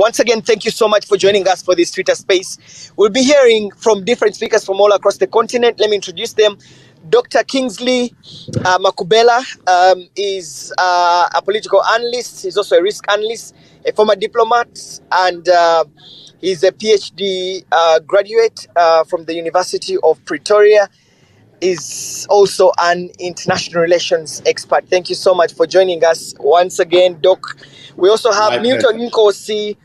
Once again, thank you so much for joining us for this Twitter space. We'll be hearing from different speakers from all across the continent. Let me introduce them. Dr. Kingsley Makubela is a political analyst. He's also a risk analyst, a former diplomat, and he's a PhD graduate from the University of Pretoria. Is also an international relations expert. Thank you so much for joining us once again, Doc. We also have Milton Nkosi.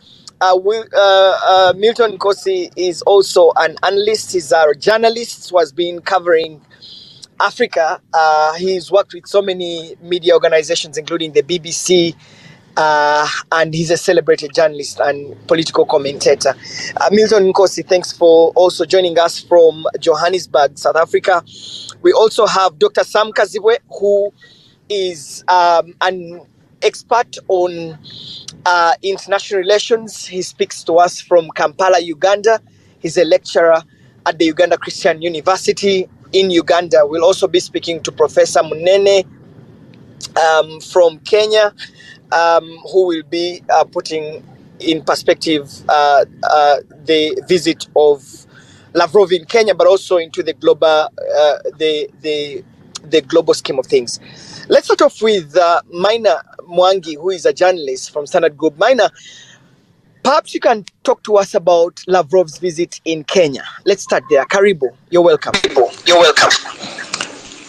Milton Nkosi is also an analyst. He's a journalist who has been covering Africa. He's worked with so many media organizations, including the BBC, and he's a celebrated journalist and political commentator. Milton Nkosi, thanks for also joining us from Johannesburg, South Africa. We also have Dr. Sam Kazibwe, who is an expert on international relations. He speaks to us from Kampala, Uganda. He's a lecturer at the Uganda Christian University in Uganda. We'll also be speaking to Professor Munene from Kenya, who will be putting in perspective the visit of Lavrov in Kenya, but also into the global the global scheme of things. Let's start off with Maina Mwangi, who is a journalist from Standard Group. Maina, perhaps you can talk to us about Lavrov's visit in Kenya. Let's start there. Karibu, you're welcome. You're welcome.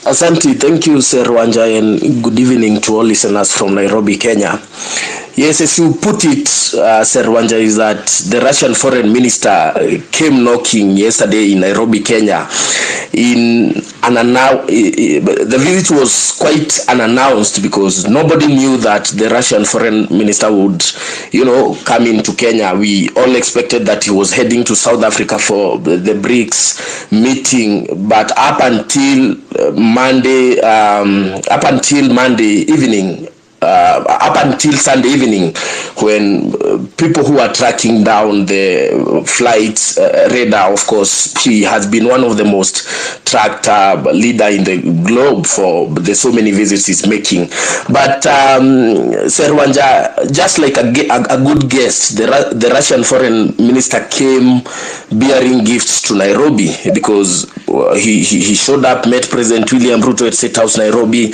Asante, thank you, Sir Wanja, and good evening to all listeners from Nairobi, Kenya. Yes, as you put it, Sir Wanja, is that the Russian foreign minister came knocking yesterday in Nairobi, Kenya. The visit was quite unannounced because nobody knew that the Russian foreign minister would, come into Kenya. We all expected that he was heading to South Africa for the BRICS meeting, but up until Sunday evening, when people who are tracking down the flight radar, of course, he has been one of the most tracked leader in the globe for the so many visits he's making. But Sir Wanja, just like a good guest, the Russian foreign minister came bearing gifts to Nairobi because he showed up, met President William Ruto at State House, Nairobi,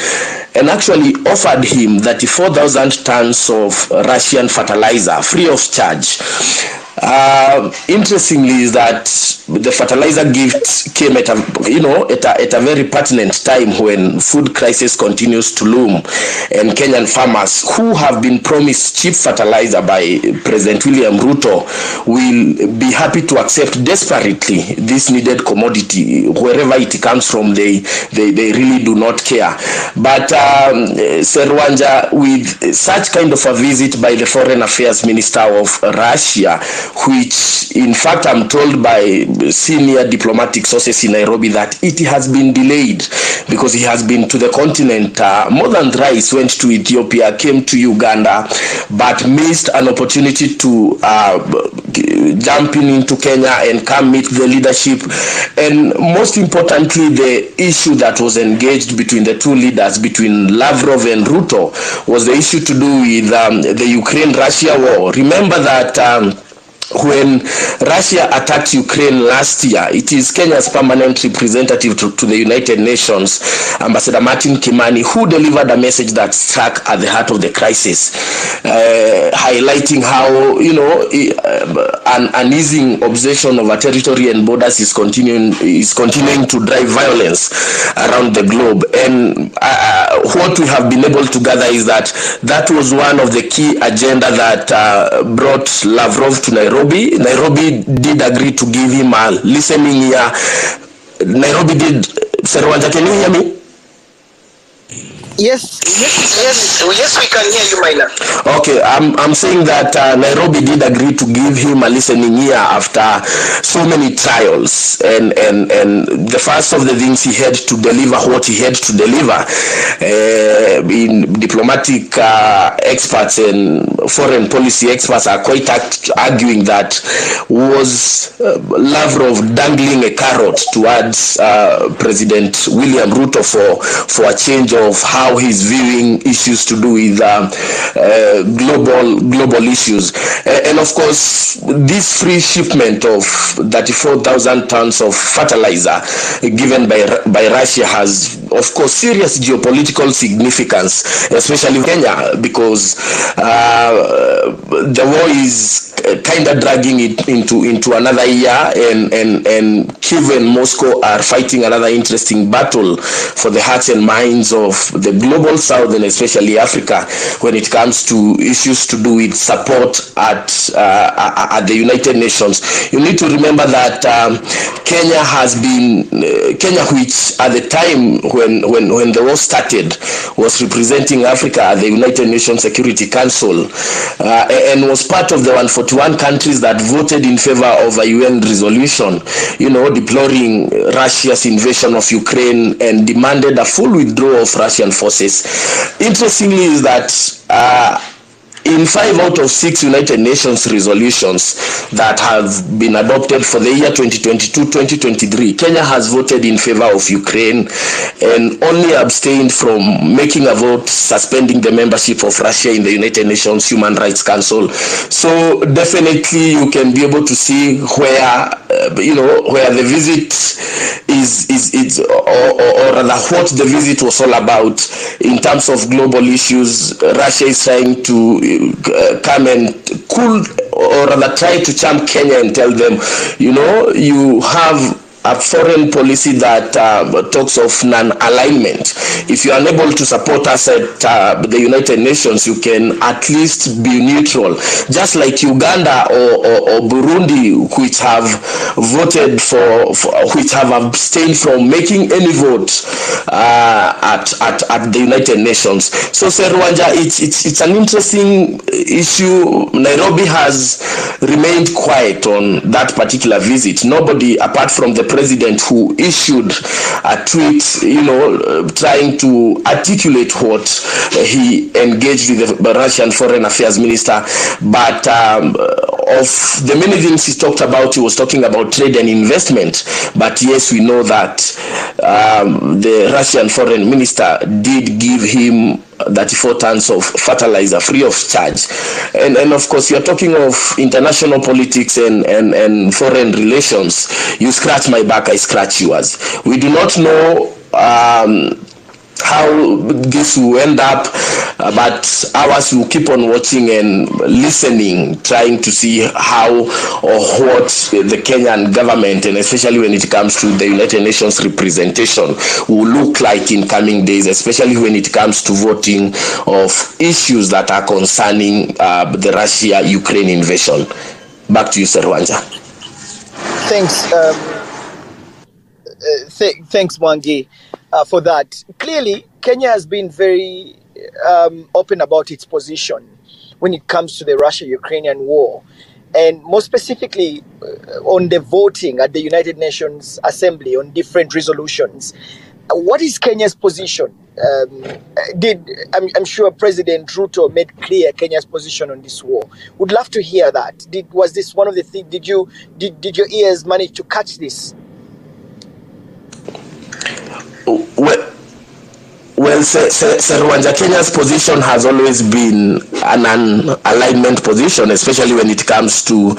and actually offered him 34,000 tons of Russian fertilizer free of charge. Interestingly, is that the fertilizer gift came at a very pertinent time when food crisis continues to loom, and Kenyan farmers who have been promised cheap fertilizer by President William Ruto will be happy to accept desperately this needed commodity. Wherever it comes from, they really do not care. But Sir Wanja, with such kind of a visit by the Foreign Affairs Minister of Russia, which in fact I'm told by senior diplomatic sources in Nairobi that it has been delayed because he has been to the continent more than thrice, went to Ethiopia, came to Uganda, but missed an opportunity to jump into Kenya and come meet the leadership. And most importantly, the issue that was engaged between the two leaders, between Lavrov and Ruto, was the issue to do with the Ukraine-Russia war. Remember that when Russia attacked Ukraine last year, it is Kenya's permanent representative to the United Nations, Ambassador Martin Kimani, who delivered a message that struck at the heart of the crisis, highlighting how, an easing obsession over territory and borders is continuing to drive violence around the globe. And what we have been able to gather is that was one of the key agenda that brought Lavrov to Nairobi. Nairobi did agree to give him a listening ear. Nairobi did. Sir Wanja, can you hear me? Yes, we can hear you, Maina. Okay, I'm saying that Nairobi did agree to give him a listening ear after so many trials, and the first of the things he had to deliver what he had to deliver. In diplomatic experts and foreign policy experts are quite arguing that was Lavrov dangling a carrot towards President William Ruto for a change of heart how he's viewing issues to do with global issues. And of course, this free shipment of 34,000 tons of fertilizer given by Russia has, of course, serious geopolitical significance, especially Kenya, because the war is kind of dragging it into another year, and Kyiv and Moscow are fighting another interesting battle for the hearts and minds of the global south, and especially Africa, when it comes to issues to do with support at the United Nations. You need to remember that Kenya has been Kenya, which at the time when the war started was representing Africa at the United Nations Security Council, and was part of the 141 countries that voted in favor of a UN resolution, deploring Russia's invasion of Ukraine and demanded a full withdrawal of Russian forces. Interestingly is that in 5 out of 6 United Nations resolutions that have been adopted for the year 2022-2023, Kenya has voted in favor of Ukraine and only abstained from making a vote suspending the membership of Russia in the United Nations Human Rights Council. So definitely you can be able to see where the visit is or rather what the visit was all about in terms of global issues. Russia is trying to come and cool, or rather try to charm Kenya and tell them, you have a foreign policy that talks of non-alignment. If you are unable to support us at the United Nations, you can at least be neutral. Just like Uganda or Burundi, which have voted which have abstained from making any vote at the United Nations. So, Serwanja, it's an interesting issue. Nairobi has remained quiet on that particular visit. Nobody, apart from the president, who issued a tweet, trying to articulate what he engaged with the Russian Foreign Affairs Minister. But of the many things he talked about, he was talking about trade and investment. But yes, we know that the Russian Foreign Minister did give him 34 tons of fertilizer free of charge. And of course, you're talking of international politics and foreign relations. You scratch my back, I scratch yours. We do not know how this will end up, but ours will keep on watching and listening, trying to see how or what the Kenyan government, and especially when it comes to the United Nations representation, will look like in coming days, especially when it comes to voting of issues that are concerning the Russia-Ukraine invasion. Back to you, Sir Wanja. Thanks. Thanks, Mwangi, for that. Clearly, Kenya has been very open about its position when it comes to the Russia-Ukrainian war, and more specifically on the voting at the United Nations Assembly on different resolutions. What is Kenya's position? I'm sure President Ruto made clear Kenya's position on this war. Would love to hear that. Was this one of the things? Did your ears manage to catch this? Well, Serwanja, Kenya's position has always been an alignment position, especially when it comes to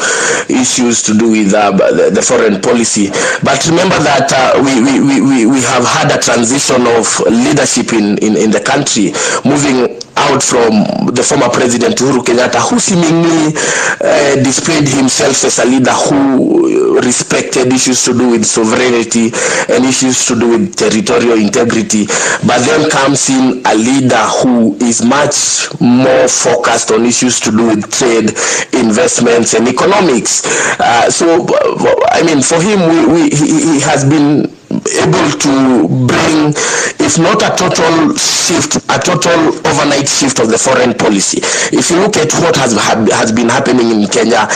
issues to do with the foreign policy. But remember that we have had a transition of leadership in the country, moving out from the former president Uhuru Kenyatta, who seemingly displayed himself as a leader who respected issues to do with sovereignty and issues to do with territorial integrity. But then comes in a leader who is much more focused on issues to do with trade, investments, and economics. So, I mean, for him, he has been able to bring, if not a total shift, a total overnight shift of the foreign policy. If you look at what has been happening in Kenya,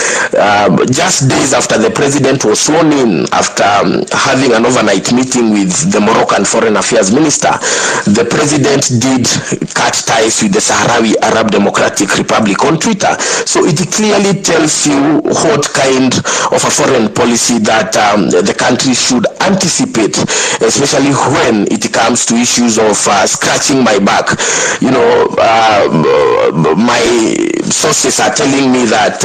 just days after the president was sworn in, after having an overnight meeting with the Moroccan Foreign Affairs Minister, the president did cut ties with the Sahrawi Arab Democratic Republic on Twitter. So it clearly tells you what kind of a foreign policy that the country should anticipate especially when it comes to issues of scratching my back. You know, my sources are telling me that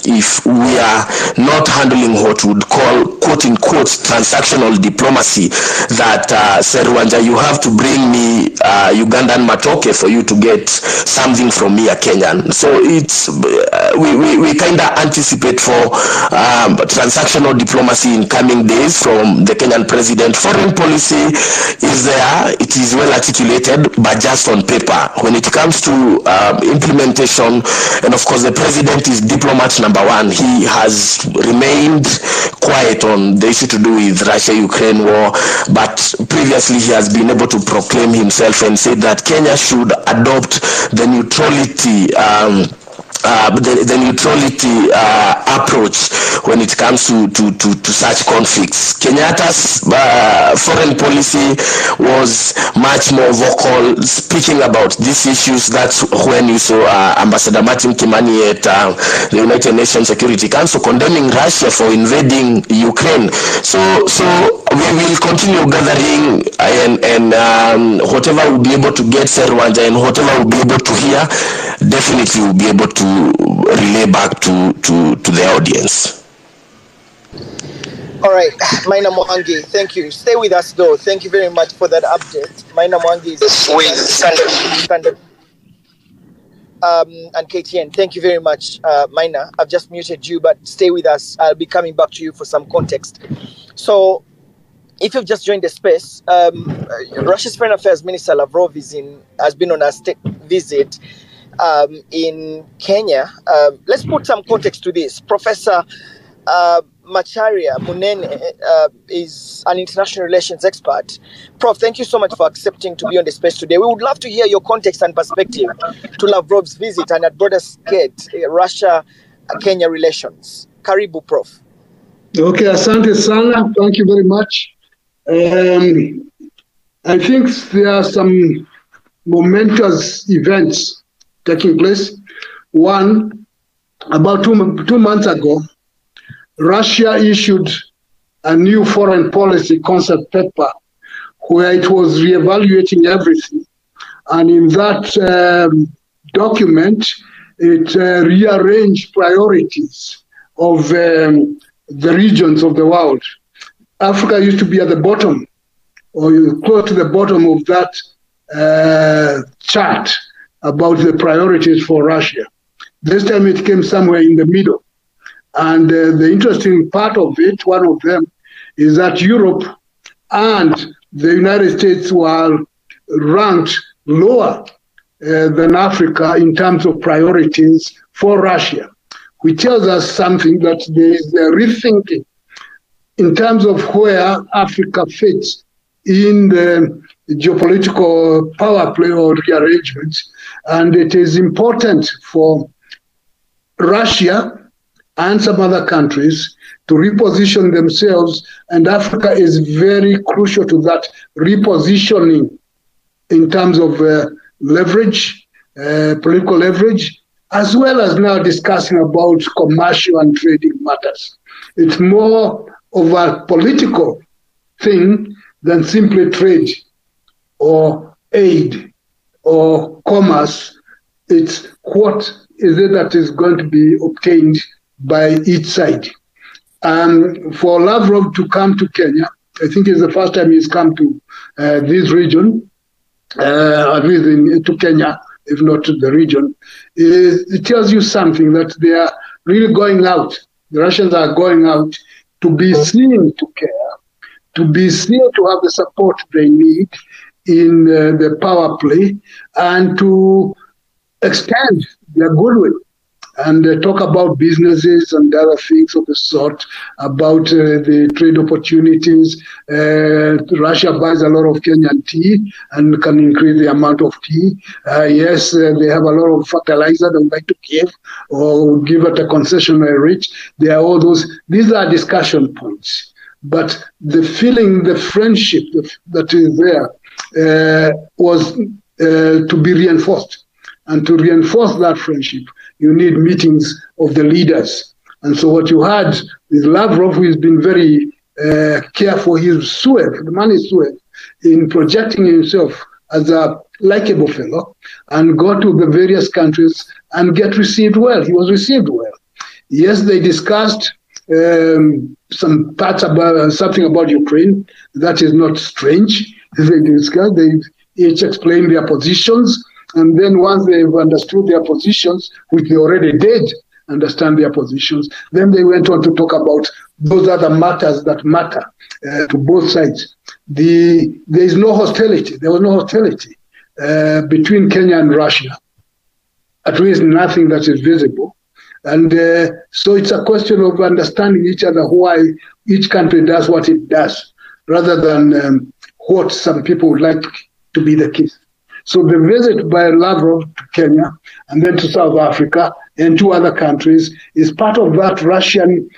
if we are not handling what we would call quote-unquote transactional diplomacy, that Serwanja, you have to bring me Ugandan matoke for you to get something from me, a Kenyan. So it's we kind of anticipate for transactional diplomacy in coming days from the Kenyan president. Foreign policy is there, it is well articulated, but just on paper. When it comes to implementation, and of course the president is diplomat number one, he has remained quiet on the issue to do with Russia-Ukraine war, but previously he has been able to proclaim himself and say that Kenya should adopt the neutrality approach when it comes to such conflicts. Kenyatta's foreign policy was much more vocal, speaking about these issues. That's when you saw Ambassador Martin Kimani at the United Nations Security Council condemning Russia for invading Ukraine. So we will continue gathering, and whatever we'll be able to get, Serwanja, and whatever we'll be able to hear, definitely we'll be able to relay back to the audience. All right, Maina Mwangi, thank you. Stay with us though. Thank you very much for that update. Maina Mwangi is with Standard and KTN. Thank you very much, Maina. I've just muted you, but stay with us. I'll be coming back to you for some context. So, if you've just joined the space, Russia's Foreign Affairs Minister Lavrov has been on a state visit in Kenya. Let's put some context to this. Professor Macharia Munene is an international relations expert. Prof, thank you so much for accepting to be on the space today. We would love to hear your context and perspective to Lavrov's visit and at broader scale, Russia-Kenya relations. Karibu, Prof. Okay, asante sana. Thank you very much. I think there are some momentous events taking place. One, about two months ago, Russia issued a new foreign policy concept paper where it was reevaluating everything. And in that document, it rearranged priorities of the regions of the world. Africa used to be at the bottom, or close to the bottom of that chart about the priorities for Russia. This time it came somewhere in the middle. And the interesting part of it, one of them, is that Europe and the United States were ranked lower than Africa in terms of priorities for Russia, which tells us something, that there is a rethinking in terms of where Africa fits in the geopolitical power play or rearrangements. And it is important for Russia and some other countries to reposition themselves, and Africa is very crucial to that repositioning in terms of leverage, political leverage, as well as now discussing about commercial and trading matters. It's more of a political thing than simply trade or aid or commerce. It's what is it that is going to be obtained by each side. For Lavrov to come to Kenya, I think it's the first time he's come to this region, at least to Kenya, if not to the region. It tells you something, that they are really going out. The Russians are going out to be seen to care, to be seen to have the support they need in the power play, and to extend their goodwill and talk about businesses and other things of the sort, about the trade opportunities. Russia buys a lot of Kenyan tea and can increase the amount of tea. Yes, they have a lot of fertilizer they would like to give, or give at a concessionary rate. There are all those. These are discussion points. But the feeling, the friendship that is there was to be reinforced. And to reinforce that friendship, you need meetings of the leaders. And so what you had with Lavrov, who has been very care for his suave, the man is suave, in projecting himself as a likable fellow and go to the various countries and get received well. He was received well. Yes, they discussed some parts about something about Ukraine. That is not strange. They discussed, they each explained their positions, and then once they've understood their positions, which they already did understand their positions, then they went on to talk about those other matters that matter to both sides. There is no hostility. There was no hostility between Kenya and Russia, at least nothing that is visible. And so it's a question of understanding each other, why each country does what it does, rather than what some people would like to be the case. So the visit by Lavrov to Kenya and then to South Africa and to other countries is part of that Russian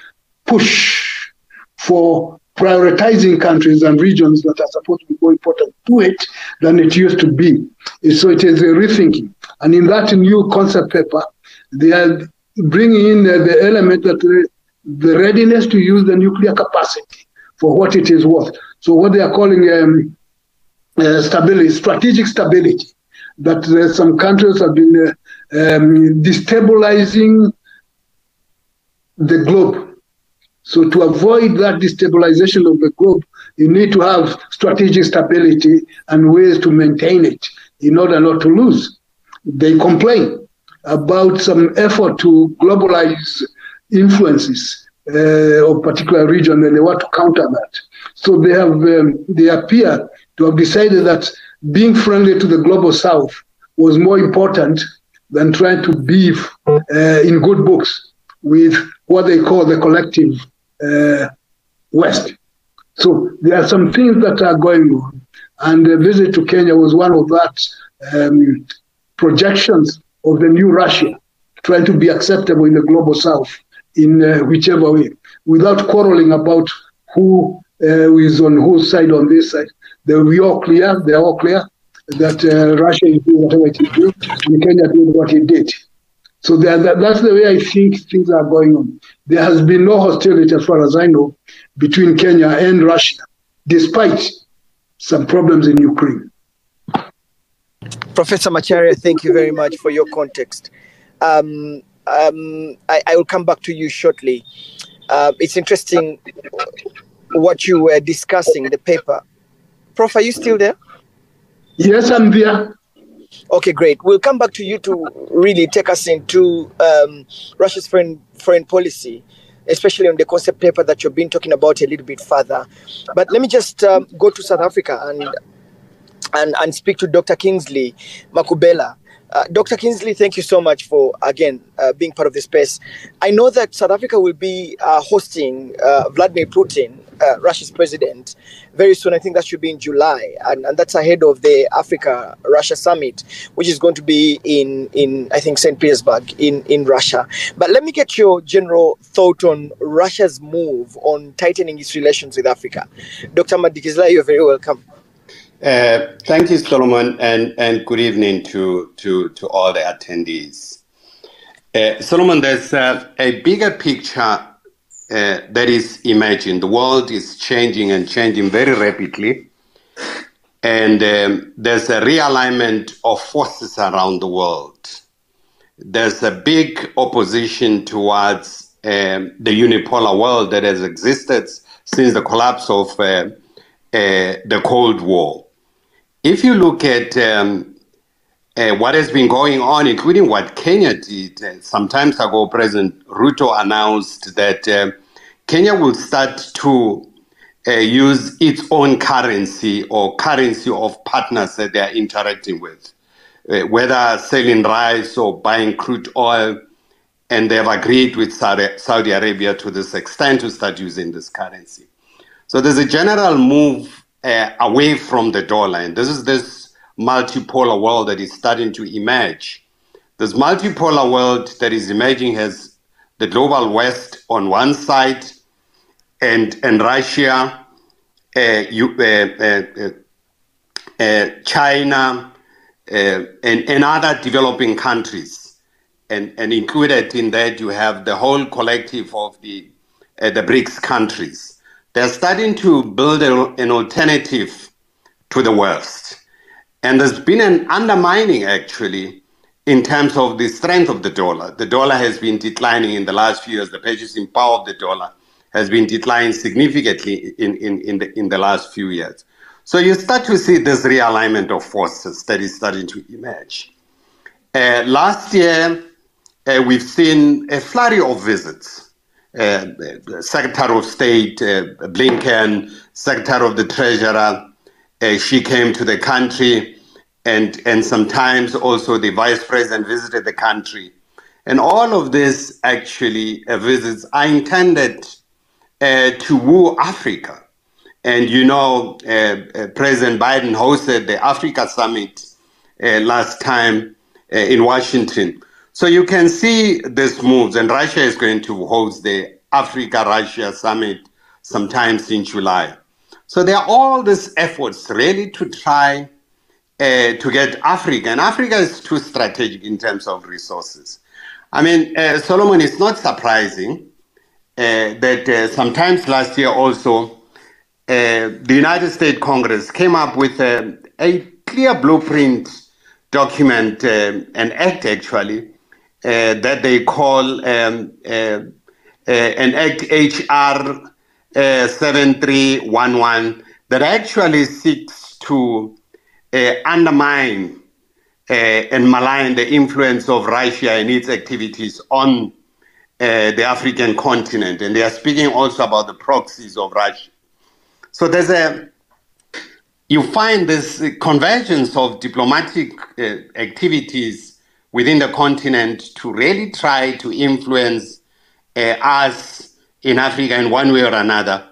push for prioritizing countries and regions that are supposed to be more important to it than it used to be. So it is a rethinking. And in that new concept paper, they are bringing in the element that the readiness to use the nuclear capacity for what it is worth. So what they are calling stability, strategic stability, that some countries have been destabilizing the globe. So to avoid that destabilization of the globe, you need to have strategic stability and ways to maintain it in order not to lose. They complain about some effort to globalize influences of particular region, and they want to counter that. So they appear to have decided that being friendly to the global south was more important than trying to be in good books with what they call the collective West. So there are some things that are going on, and the visit to Kenya was one of that projections of the new Russia, trying to be acceptable in the global south in whichever way, without quarreling about who is on whose side on this side. They are all clear that Russia is doing whatever it is doing, and Kenya did what it did. So that's the way I think things are going on. There has been no hostility, as far as I know, between Kenya and Russia, despite some problems in Ukraine. Professor Macharia, thank you very much for your context. I will come back to you shortly. It's interesting what you were discussing, the paper. Prof, are you still there? Yes, I'm there. Okay, great. We'll come back to you to really take us into Russia's foreign policy, especially on the concept paper that you've been talking about a little bit further. But let me just go to South Africa and speak to Dr. Kingsley Makubela. Dr. Kingsley, thank you so much for, again, being part of the space. I know that South Africa will be hosting Vladimir Putin, Russia's president, very soon. I think that should be in July. And that's ahead of the Africa-Russia summit, which is going to be in I think, St. Petersburg in Russia. But let me get your general thought on Russia's move on tightening its relations with Africa. Dr. Madikizela, you're very welcome. Thank you, Solomon, and good evening to all the attendees. Solomon, there's a bigger picture that is emerging. The world is changing and changing very rapidly, and there's a realignment of forces around the world. There's a big opposition towards the unipolar world that has existed since the collapse of the Cold War. If you look at what has been going on, including what Kenya did, some time ago, President Ruto announced that Kenya will start to use its own currency or currency of partners that they are interacting with, whether selling rice or buying crude oil, and they have agreed with Saudi Arabia to this extent to start using this currency. So there's a general move away from the dollar, and this is this multipolar world that is starting to emerge. This multipolar world that is emerging has the global West on one side, and Russia, China, and other developing countries, and included in that you have the whole collective of the BRICS countries. they're starting to build an alternative to the West. And there's been an undermining, actually, in terms of the strength of the dollar. The dollar has been declining in the last few years. The purchasing power of the dollar has been declining significantly in the last few years. So you start to see this realignment of forces that is starting to emerge. Last year, we've seen a flurry of visits. Secretary of State Blinken, Secretary of the Treasurer, she came to the country, and sometimes also the Vice President visited the country. And all of these actually visits are intended to woo Africa. And you know, President Biden hosted the Africa Summit last time in Washington. So you can see these moves, and Russia is going to host the Africa-Russia Summit sometimes in July. So there are all these efforts really to try to get Africa, and Africa is too strategic in terms of resources. I mean, Solomon, it's not surprising that sometimes last year also, the United States Congress came up with a clear blueprint document, an act actually, that they call an Act HR 7311 that actually seeks to undermine and malign the influence of Russia and its activities on the African continent. And they are speaking also about the proxies of Russia. So you find this convergence of diplomatic activities within the continent to really try to influence us in Africa in one way or another.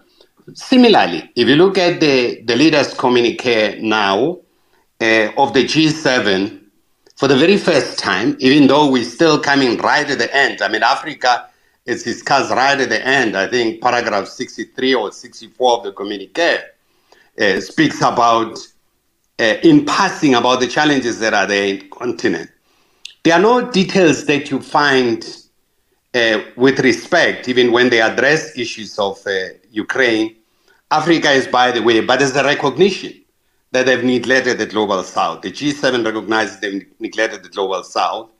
Similarly, if you look at the leaders' communique now of the G7, for the very first time, even though we're still coming right at the end, I mean, Africa is discussed right at the end. I think paragraph 63 or 64 of the communique speaks about, in passing, about the challenges that are there in the continent. There are no details that you find with respect, even when they address issues of Ukraine. Africa is, by the way, but there's a recognition that they've neglected the global south. The G7 recognizes they've neglected the global south,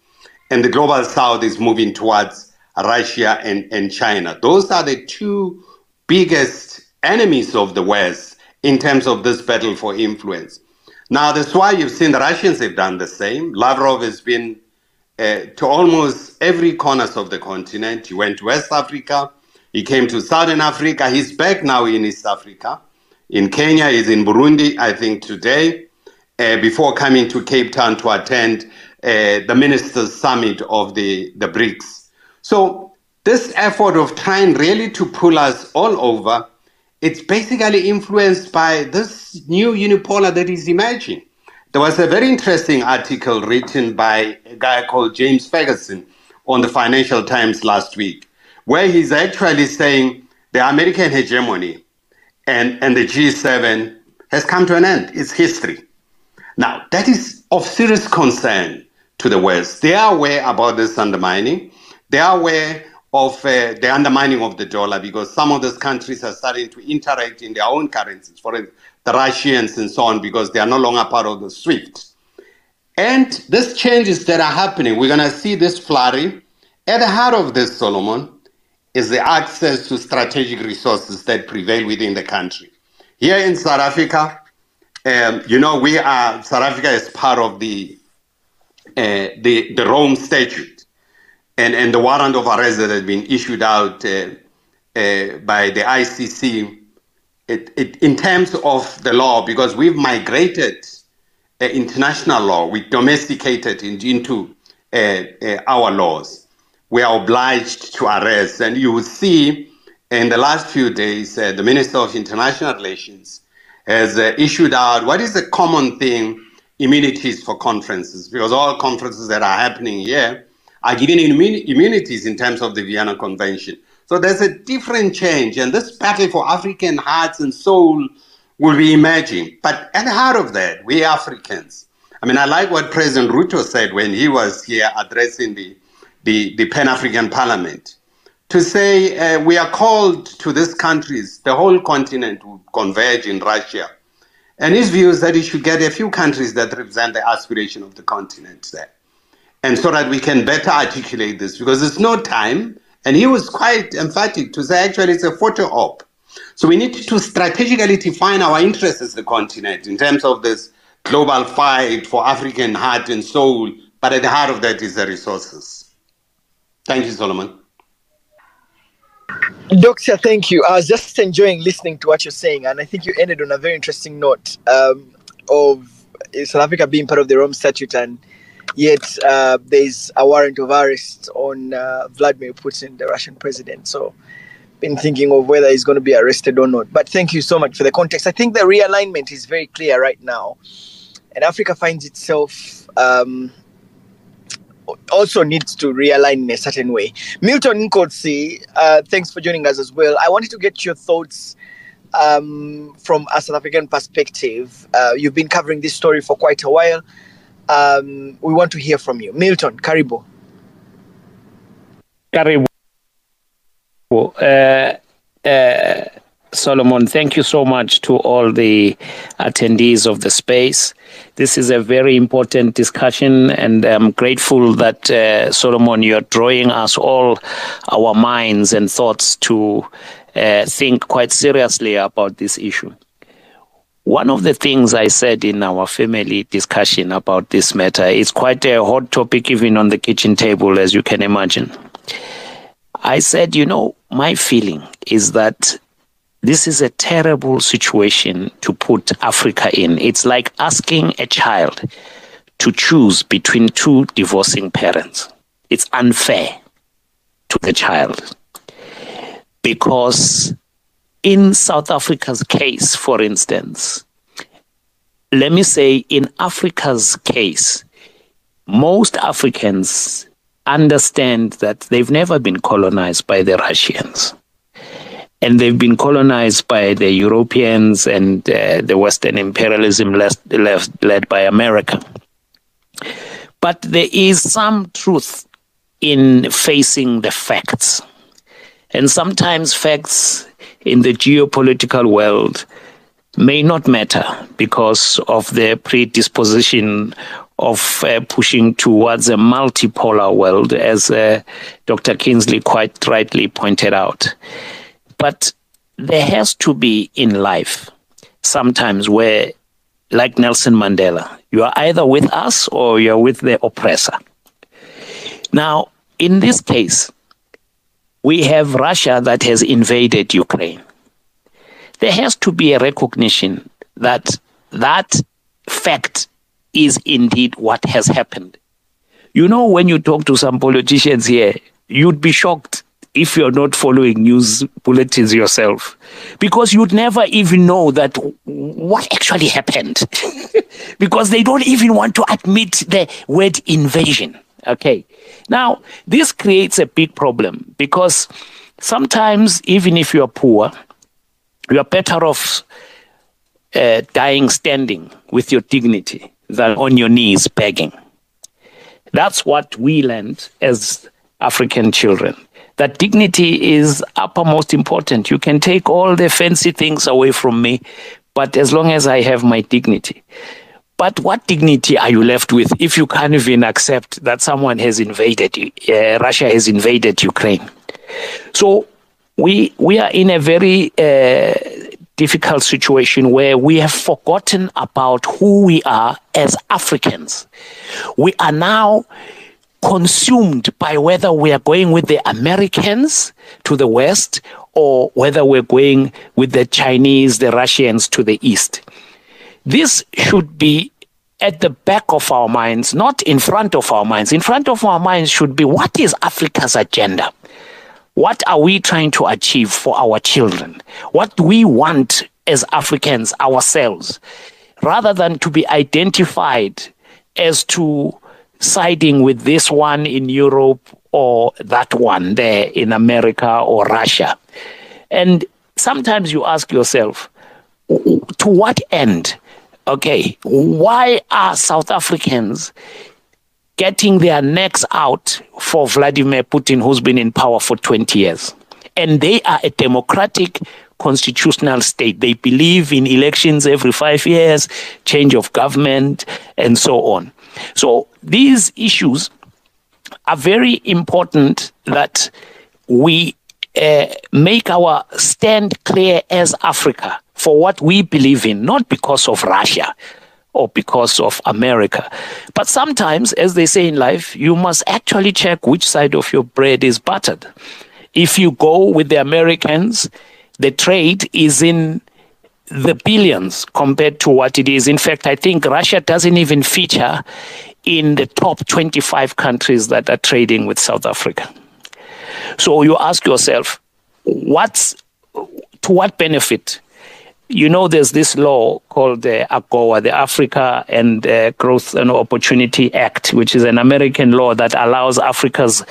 and the global south is moving towards Russia and China. Those are the two biggest enemies of the West in terms of this battle for influence. Now, that's why you've seen the Russians have done the same. Lavrov has been to almost every corner of the continent. He went to West Africa. He came to Southern Africa. He's back now in East Africa. In Kenya, he's in Burundi, I think today, before coming to Cape Town to attend the Ministers' Summit of the BRICS. So this effort of trying really to pull us all over, it's basically influenced by this new unipolar that is emerging. There was a very interesting article written by a guy called James Ferguson on the Financial Times last week, where he's actually saying the American hegemony and the G7 has come to an end. It's history. Now, that is of serious concern to the West. They are aware about this undermining. They are aware of the undermining of the dollar, because some of those countries are starting to interact in their own currencies, for instance, the Russians and so on, because they are no longer part of the SWIFT. And these changes that are happening, we're going to see this flurry. At the heart of this, Solomon, is the access to strategic resources that prevail within the country. Here in South Africa, South Africa is part of the Rome Statute and the warrant of arrest that has been issued out by the ICC in terms of the law, because we've migrated international law, we domesticated into our laws. We are obliged to arrest. And you will see in the last few days, the Minister of International Relations has issued out what is the common thing, immunities for conferences, because all conferences that are happening here are given immunities in terms of the Vienna Convention. So there's a different change, and this battle for African hearts and soul will be emerging. But at the heart of that, we Africans. I mean, I like what President Ruto said when he was here addressing the Pan-African Parliament. to say we are called to these countries, the whole continent would converge in Russia. And his view is that he should get a few countries that represent the aspiration of the continent there. And so that we can better articulate this, because there's no time. And he was quite emphatic to say, actually, it's a photo op. So we need to strategically define our interests as the continent in terms of this global fight for African heart and soul. But at the heart of that is the resources. Thank you, Solomon. Doctor, thank you. I was just enjoying listening to what you're saying, and I think you ended on a very interesting note of South Africa being part of the Rome Statute, and yet there's a warrant of arrest on Vladimir Putin, the Russian president. So been thinking of whether he's going to be arrested or not. But thank you so much for the context. I think the realignment is very clear right now, and Africa finds itself also needs to realign in a certain way. Milton Nkotsi, thanks for joining us as well. I wanted to get your thoughts from a South African perspective. You've been covering this story for quite a while. We want to hear from you. Milton, karibu. Karibu. Solomon, thank you so much to all the attendees of the space. This is a very important discussion, and I'm grateful that, Solomon, you're drawing us all our minds and thoughts to think quite seriously about this issue. One of the things I said in our family discussion about this matter, it's quite a hot topic even on the kitchen table, as you can imagine. I said, my feeling is that this is a terrible situation to put Africa in. It's like asking a child to choose between two divorcing parents. It's unfair to the child. Because in South Africa's case, for instance, let me say in Africa's case, most Africans understand that they've never been colonized by the Russians. And they've been colonized by the Europeans and the Western imperialism led by America. But there is some truth in facing the facts. And sometimes facts in the geopolitical world may not matter because of the predisposition of pushing towards a multipolar world, as Dr. Kingsley quite rightly pointed out. But there has to be in life sometimes where, like Nelson Mandela, you are either with us or you're with the oppressor. Now, in this case, we have Russia that has invaded Ukraine. There has to be a recognition that that fact is indeed what has happened. When you talk to some politicians here, you'd be shocked if you're not following news bulletins yourself, because you'd never even know that what actually happened, because they don't even want to admit the word invasion. Okay. Now, this creates a big problem because sometimes, even if you're poor, you're better off dying standing with your dignity than on your knees begging. That's what we learned as African children. That dignity is uppermost important. You can take all the fancy things away from me, but as long as I have my dignity. But what dignity are you left with if you can't even accept that someone has invaded, Russia has invaded Ukraine? So we are in a very difficult situation where we have forgotten about who we are as Africans. We are now consumed by whether we are going with the Americans to the west or whether we're going with the Chinese, the Russians to the east. This should be at the back of our minds, not in front of our minds. In front of our minds should be, what is Africa's agenda? What are we trying to achieve for our children? What do we want as Africans ourselves? Rather than to be identified as to siding with this one in Europe or that one there in America or Russia. And sometimes you ask yourself, to what end? Okay, why are South Africans getting their necks out for Vladimir Putin, who's been in power for 20 years. And they are a democratic constitutional state. They believe in elections every 5 years, change of government, and so on. So these issues are very important that we make our stand clear as Africa for what we believe in, not because of Russia or because of America. But sometimes, as they say in life, you must actually check which side of your bread is buttered. If you go with the Americans, the trade is in the billions compared to what it is. In fact, I think Russia doesn't even feature in the top 25 countries that are trading with South Africa. So you ask yourself, to what benefit? You know, there's this law called the AGOA, the Africa and Growth and Opportunity Act, which is an American law that allows Africa's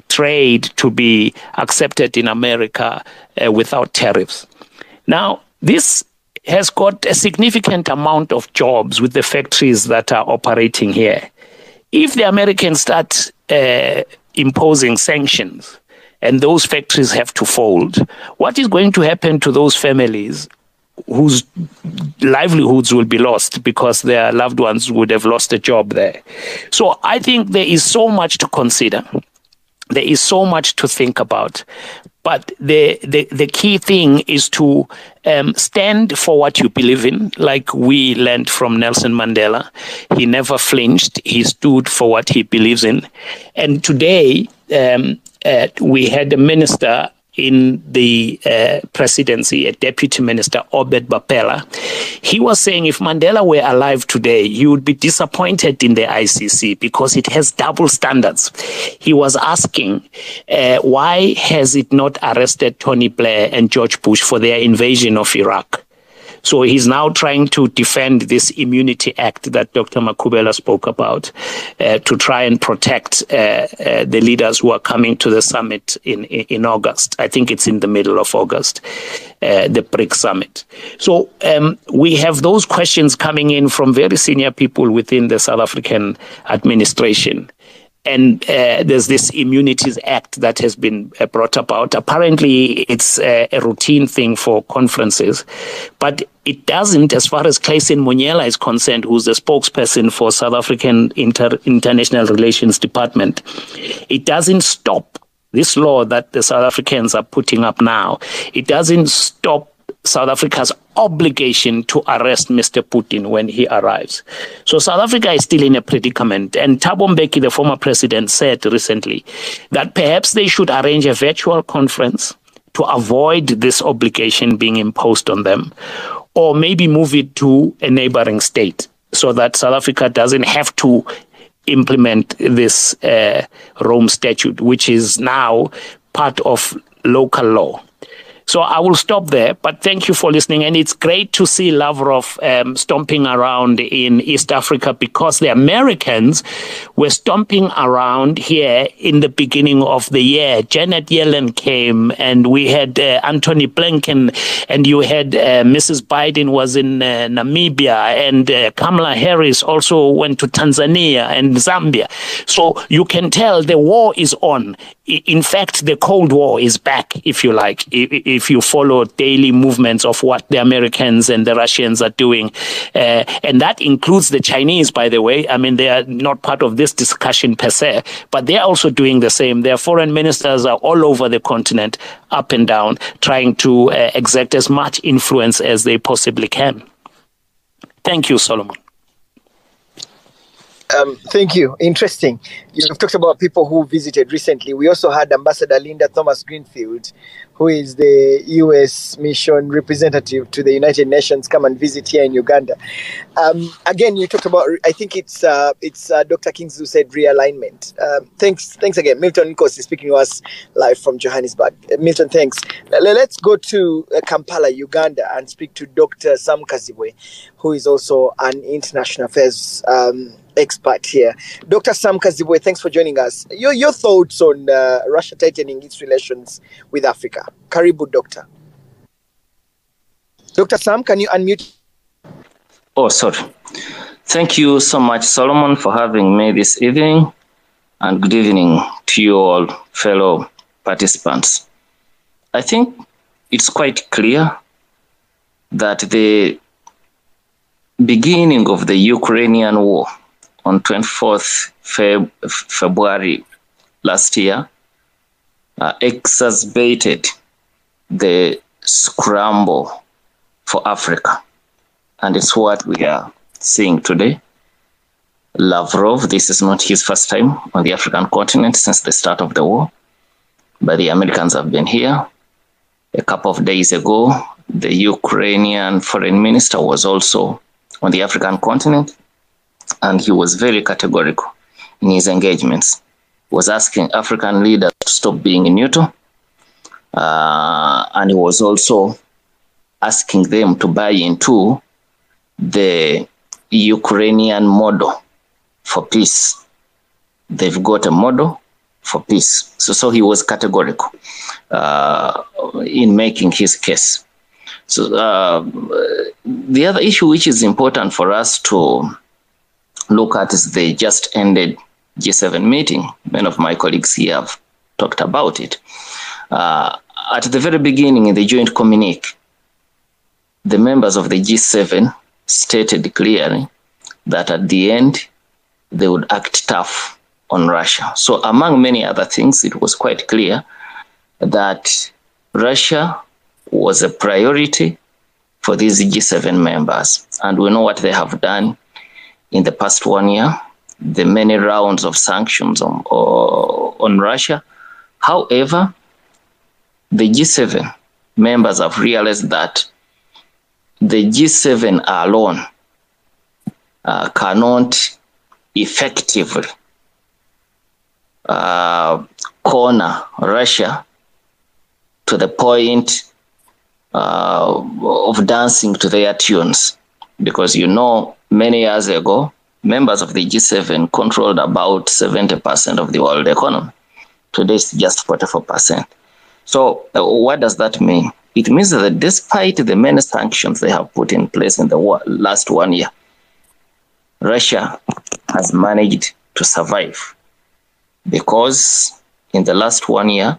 trade to be accepted in America without tariffs. Now, this has got a significant amount of jobs with the factories that are operating here. If the Americans start imposing sanctions and those factories have to fold, what is going to happen to those families whose livelihoods will be lost because their loved ones would have lost a job there? So I think there is so much to consider. There is so much to think about. But the key thing is to stand for what you believe in, like we learned from Nelson Mandela. He never flinched. He stood for what he believes in. And today, we had a minister in the presidency, a deputy minister, Obed Bapela. He was saying if Mandela were alive today, he would be disappointed in the ICC because it has double standards. He was asking, why has it not arrested Tony Blair and George Bush for their invasion of Iraq? So he's now trying to defend this Immunity Act that Dr. Makubela spoke about to try and protect the leaders who are coming to the summit in August. I think it's in the middle of August, the BRICS summit. So we have those questions coming in from very senior people within the South African administration. And there's this Immunities Act that has been brought about. Apparently, it's a routine thing for conferences, but it doesn't, as far as Clayson Munyela is concerned, who's the spokesperson for South African International Relations Department, it doesn't stop this law that the South Africans are putting up now. It doesn't stop South Africa's obligation to arrest Mr. Putin when he arrives. So South Africa is still in a predicament. And Thabo Mbeki, the former president, said recently that perhaps they should arrange a virtual conference to avoid this obligation being imposed on them, or maybe move it to a neighboring state so that South Africa doesn't have to implement this Rome Statute, which is now part of local law. So I will stop there, but thank you for listening. And it's great to see Lavrov stomping around in East Africa, because the Americans were stomping around here in the beginning of the year. Janet Yellen came, and we had Anthony Blinken, and you had Mrs. Biden was in Namibia, and Kamala Harris also went to Tanzania and Zambia. So you can tell the war is on. In fact, the Cold War is back, if you like, if you follow daily movements of what the Americans and the Russians are doing. And that includes the Chinese, by the way. I mean, they are not part of this discussion per se, but they're also doing the same. Their foreign ministers are all over the continent, up and down, trying to exert as much influence as they possibly can. Thank you, Solomon. Thank you. Interesting. You've talked about people who visited recently. We also had Ambassador Linda Thomas-Greenfield, who is the U.S. mission representative to the United Nations, come and visit here in Uganda. Again, you talked about, I think it's Dr. Kings who said realignment. Thanks again. Milton Nkosi is speaking to us live from Johannesburg. Milton, thanks. Let's go to Kampala, Uganda, and speak to Dr. Sam Kazibwe, who is also an international affairs expert here. Dr. Sam Kazibwe, thanks for joining us. Your thoughts on Russia tightening its relations with Africa? Karibu, Doctor. Dr. Sam, can you unmute? Oh, sorry. Thank you so much, Solomon, for having me this evening, and good evening to you all, fellow participants. I think it's quite clear that the beginning of the Ukrainian war on 24th February last year exacerbated the scramble for Africa. And it's what we are seeing today. Lavrov, this is not his first time on the African continent since the start of the war, but the Americans have been here. A couple of days ago, the Ukrainian foreign minister was also on the African continent, and he was very categorical in his engagements. He was asking African leaders to stop being neutral, and he was also asking them to buy into the Ukrainian model for peace. They've got a model for peace. So he was categorical in making his case. So the other issue which is important for us to look at is the just ended G7 meeting. Many of my colleagues here have talked about it. At the very beginning in the joint communique, the members of the G7 stated clearly that at the end, they would act tough on Russia. So among many other things, it was quite clear that Russia was a priority for these G7 members. And we know what they have done in the past 1 year, the many rounds of sanctions on Russia. However, the G7 members have realized that the G7 alone cannot effectively corner Russia to the point of dancing to their tunes. Because you know, many years ago, members of the G7 controlled about 70% of the world economy. Today it's just 44%. So what does that mean? It means that despite the many sanctions they have put in place in the last 1 year, Russia has managed to survive, because in the last 1 year,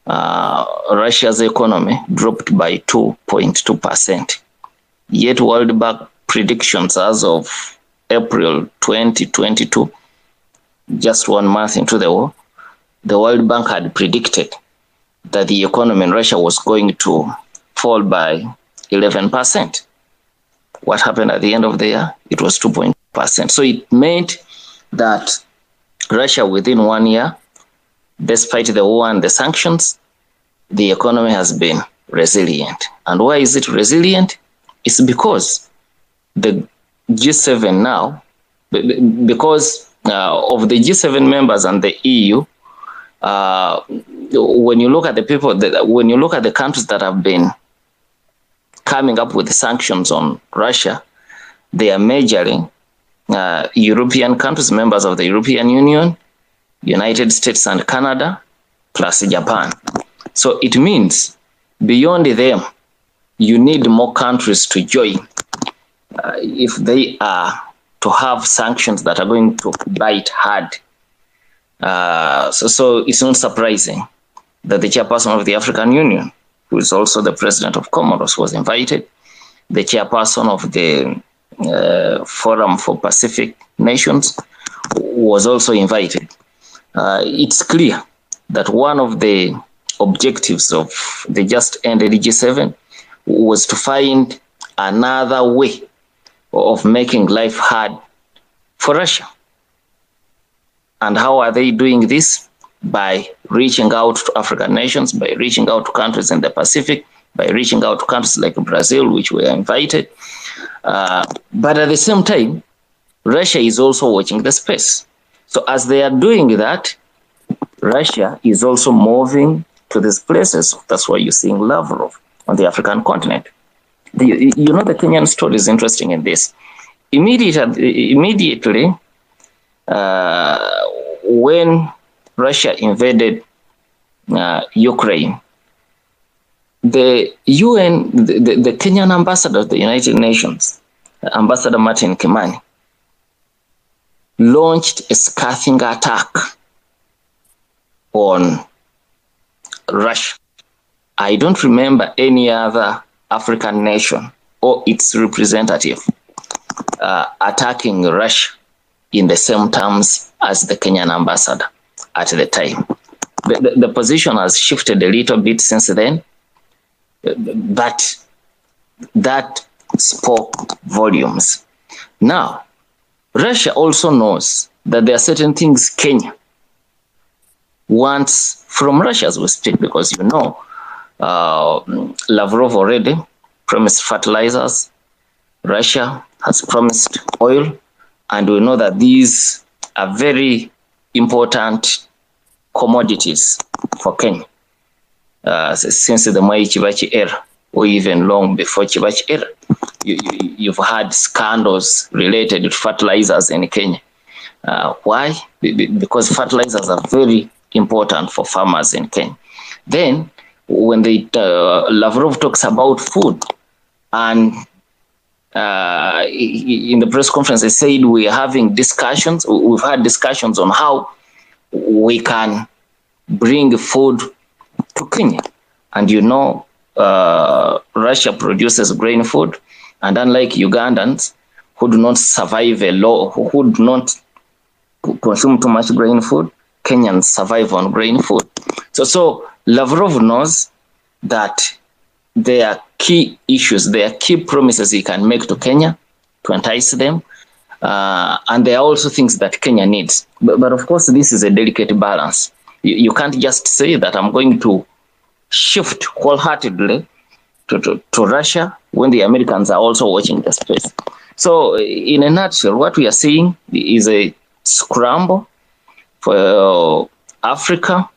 Russia's economy dropped by 2.2%. Yet World Bank predictions as of April 2022, just 1 month into the war, the World Bank had predicted that the economy in Russia was going to fall by 11%. What happened at the end of the year? It was 2.2%. So it meant that Russia, within 1 year, despite the war and the sanctions, the economy has been resilient. And why is it resilient? It's because the G7 now, because of the G7 members and the EU, when you look at the people, when you look at the countries that have been coming up with the sanctions on Russia, they are majorly European countries, members of the European Union, United States and Canada, plus Japan. So it means beyond them, you need more countries to join if they are to have sanctions that are going to bite hard. So it's not surprising that the chairperson of the African Union, who is also the president of Comoros, was invited. The chairperson of the Forum for Pacific Nations was also invited. It's clear that one of the objectives of the just ended G7 was to find another way of making life hard for Russia. And how are they doing this? By reaching out to African nations, by reaching out to countries in the Pacific, by reaching out to countries like Brazil, which were invited. But at the same time, Russia is also watching the space. So as they are doing that, Russia is also moving to these places. That's why you're seeing Lavrov on the African continent. You know, the Kenyan story is interesting in this. Immediately when Russia invaded Ukraine, the UN, the Kenyan ambassador of the United Nations, Ambassador Martin Kimani, launched a scathing attack on Russia. I don't remember any other African nation or its representative attacking Russia in the same terms as the Kenyan ambassador at the time. The position has shifted a little bit since then, but that spoke volumes. Now, Russia also knows that there are certain things Kenya wants from Russia as we speak, because you know, Lavrov already promised fertilizers, Russia has promised oil, and we know that these are very important commodities for Kenya since the Mwai Kibaki era, or even long before Kibaki era. You've had scandals related to fertilizers in Kenya. Why? Because fertilizers are very important for farmers in Kenya. Then, when Lavrov talks about food, and in the press conference, they said we're having discussions, we've had discussions on how we can bring food to Kenya. And you know, Russia produces grain food, and unlike Ugandans who do not survive who do not consume too much grain food, Kenyans survive on grain food. So Lavrov knows that there are key issues, there are key promises he can make to Kenya to entice them, and there are also things that Kenya needs. But of course, this is a delicate balance. You can't just say that I'm going to shift wholeheartedly to Russia when the Americans are also watching the space. So in a nutshell, what we are seeing is a scramble for Africa,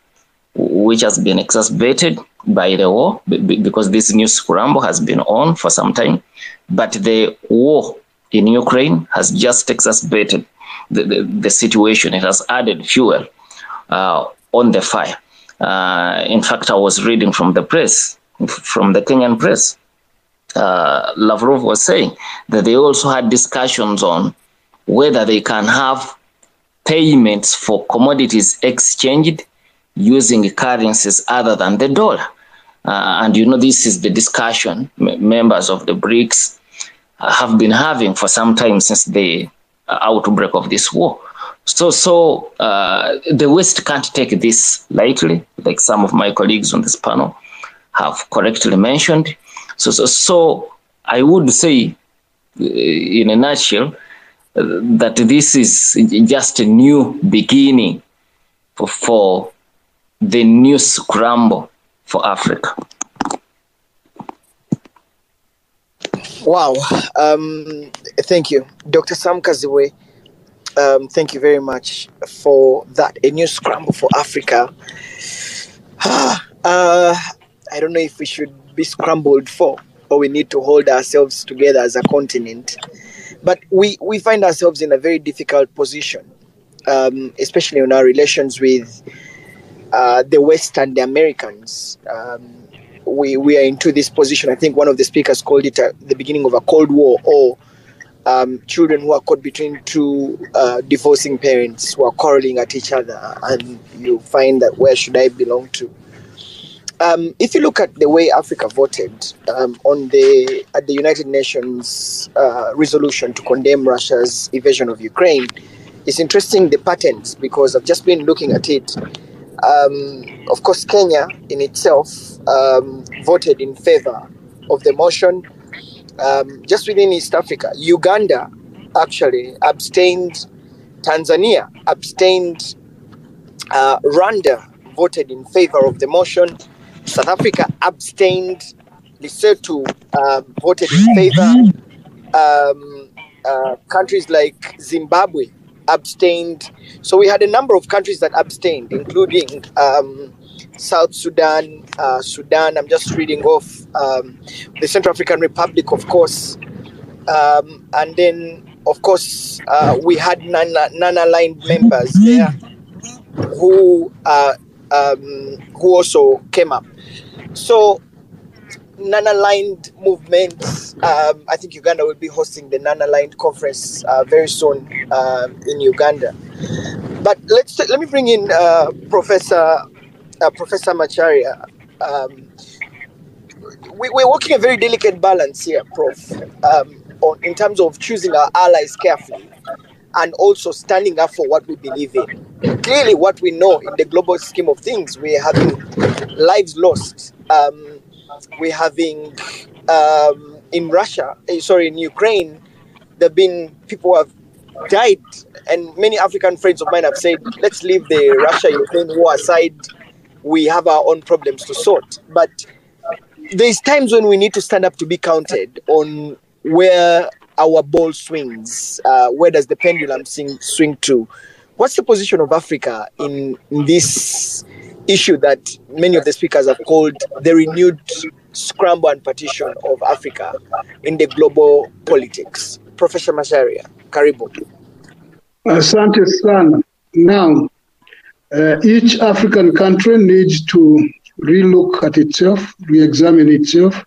which has been exacerbated by the war, because this new scramble has been on for some time. But the war in Ukraine has just exacerbated the situation. It has added fuel on the fire. In fact, I was reading from the press, from the Kenyan press. Lavrov was saying that they also had discussions on whether they can have payments for commodities exchanged using currencies other than the dollar. And you know, this is the discussion members of the BRICS have been having for some time since the outbreak of this war. So the West can't take this lightly, like some of my colleagues on this panel have correctly mentioned. So I would say, in a nutshell, that this is just a new beginning for the new scramble for Africa. Wow. Thank you. Dr. Sam Kazibwe, thank you very much for that. A new scramble for Africa. I don't know if we should be scrambled for, or we need to hold ourselves together as a continent. But we find ourselves in a very difficult position, especially in our relations with the West and the Americans. We are into this position. I think one of the speakers called it the beginning of a Cold War, or children who are caught between two divorcing parents who are quarreling at each other, and you find that where should I belong to? If you look at the way Africa voted at the United Nations resolution to condemn Russia's invasion of Ukraine, it's interesting the patterns, because I've just been looking at it. Of course, Kenya in itself voted in favor of the motion. Just within East Africa, Uganda actually abstained, Tanzania abstained, Rwanda voted in favor of the motion, South Africa abstained, Lesotho voted in favor, countries like Zimbabwe abstained. So we had a number of countries that abstained, including South Sudan, Sudan. I'm just reading off the Central African Republic, of course, and then, of course, we had non-aligned members there who also came up. So non-aligned movements. I think Uganda will be hosting the non-aligned conference very soon in Uganda. But let me bring in Professor Macharia. We're walking a very delicate balance here, Prof, in terms of choosing our allies carefully and also standing up for what we believe in. Clearly, what we know in the global scheme of things, we're having lives lost. We're having, in Ukraine, there have been people who have died, and many African friends of mine have said, let's leave the Russia-Ukraine war aside. We have our own problems to sort. But there's times when we need to stand up to be counted on where our ball swings. Where does the pendulum swing to? What's the position of Africa in this issue that many of the speakers have called the renewed scramble and partition of Africa in the global politics? Professor Macharia, karibu. Asante sana. Now, each African country needs to relook at itself, re-examine itself,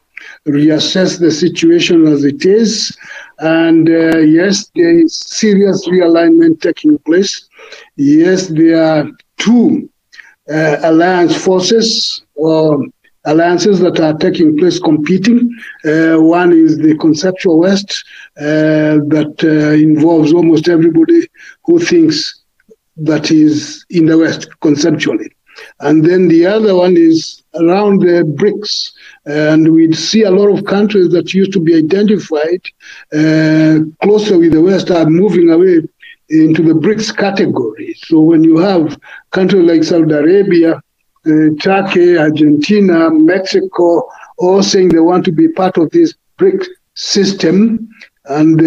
reassess the situation as it is. And yes, there is serious realignment taking place. Yes, there are two alliance forces or alliances that are taking place competing. One is the conceptual West that involves almost everybody who thinks that is in the West conceptually. And then the other one is around the BRICS. And we see a lot of countries that used to be identified closer with the West are moving away into the BRICS category. So when you have countries like Saudi Arabia, Turkey, Argentina, Mexico, all saying they want to be part of this BRICS system and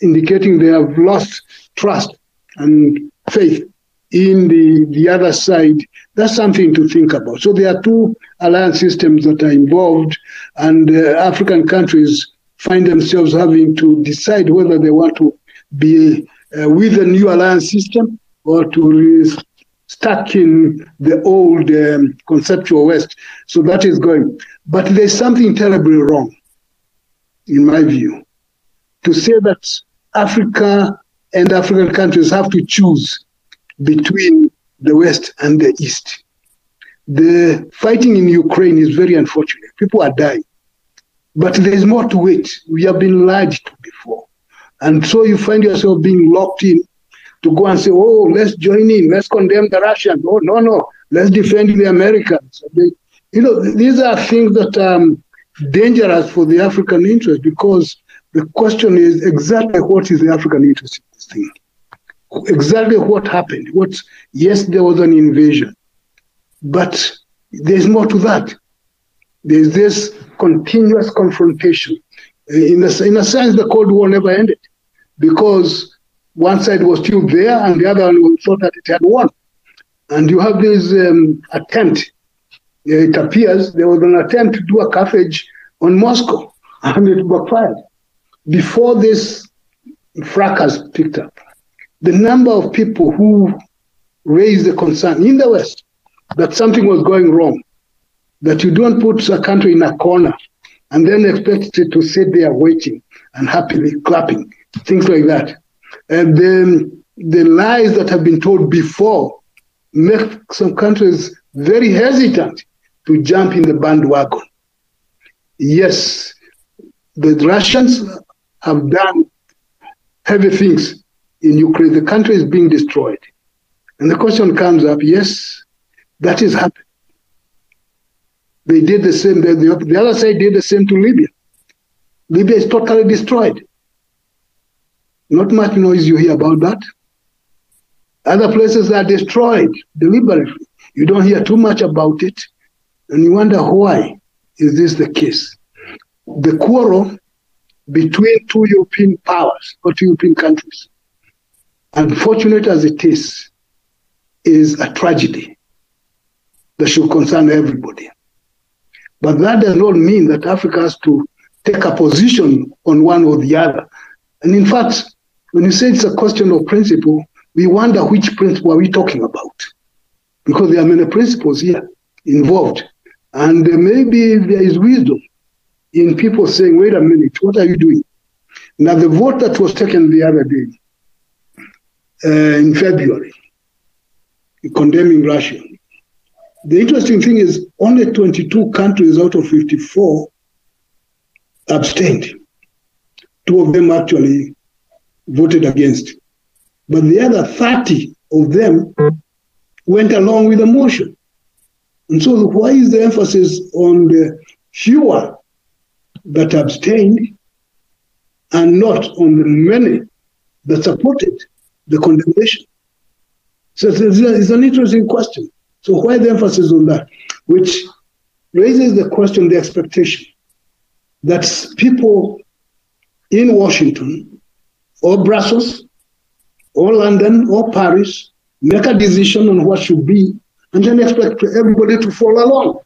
indicating they have lost trust and faith in the other side, that's something to think about. So there are two alliance systems that are involved, and African countries find themselves having to decide whether they want to be with the new alliance system or to stuck in the old conceptual West. So that is going. But there's something terribly wrong, in my view, to say that Africa and African countries have to choose between the West and the East. The fighting in Ukraine is very unfortunate. People are dying. But there's more to it. We have been lied to before. And so you find yourself being locked in to go and say, oh, let's join in, let's condemn the Russians. Oh, no, let's defend the Americans. These are things that are dangerous for the African interest, because the question is exactly what is the African interest in this thing? Exactly what happened. Yes, there was an invasion, but there's more to that. There's this continuous confrontation. In a sense, the Cold War never ended, because one side was still there and the other one thought that it had won. And you have this attempt. It appears there was an attempt to do a Carthage on Moscow, and it backfired. Before this fracas picked up, the number of people who raised the concern in the West that something was going wrong, that you don't put a country in a corner and then expect it to sit there waiting and happily clapping, things like that. And then the lies that have been told before make some countries very hesitant to jump in the bandwagon. Yes, the Russians have done heavy things in Ukraine. The country is being destroyed. And the question comes up, yes, that is happening. They did the same, the other side did the same to Libya. Libya is totally destroyed. Not much noise you hear about that. Other places are destroyed deliberately. You don't hear too much about it. And you wonder, why is this the case? The quarrel between two European powers or two European countries, unfortunate as it is a tragedy that should concern everybody. But that does not mean that Africa has to take a position on one or the other. And in fact, when you say it's a question of principle, we wonder which principle are we talking about? Because there are many principles here involved. And maybe there is wisdom in people saying, wait a minute, what are you doing? Now, the vote that was taken the other day, in February, condemning Russia, the interesting thing is only 22 countries out of 54 abstained. 2 of them actually voted against. But the other 30 of them went along with the motion. And so why is the emphasis on the fewer that abstained and not on the many that supported the condemnation? So it's an interesting question. So why the emphasis on that? Which raises the question, the expectation that people in Washington or Brussels or London or Paris make a decision on what should be and then expect everybody to follow along.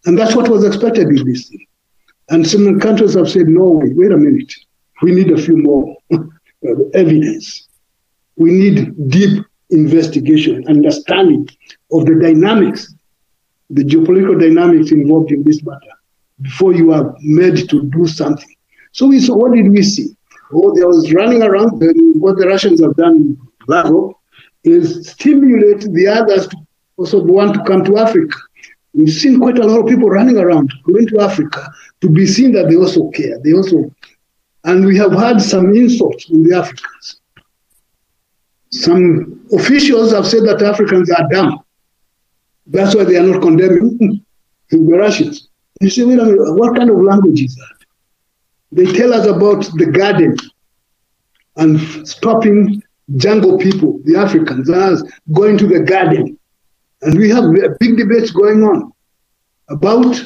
And that's what was expected in this thing. And some countries have said, no, wait a minute. We need a few more evidence. We need deep investigation, understanding of the dynamics, the geopolitical dynamics involved in this matter before you are made to do something. So we saw, what did we see? Oh, there was running around. What the Russians have done, Lavrov, is stimulate the others to also want to come to Africa. We've seen quite a lot of people running around, going to Africa, to be seen that they also care. And we have had some insults on the Africans. Some officials have said that Africans are dumb. That's why they are not condemning the Russians. You say, wait a minute, what kind of language is that? They tell us about the garden and stopping jungle people, the Africans, as going to the garden. And we have big debates going on about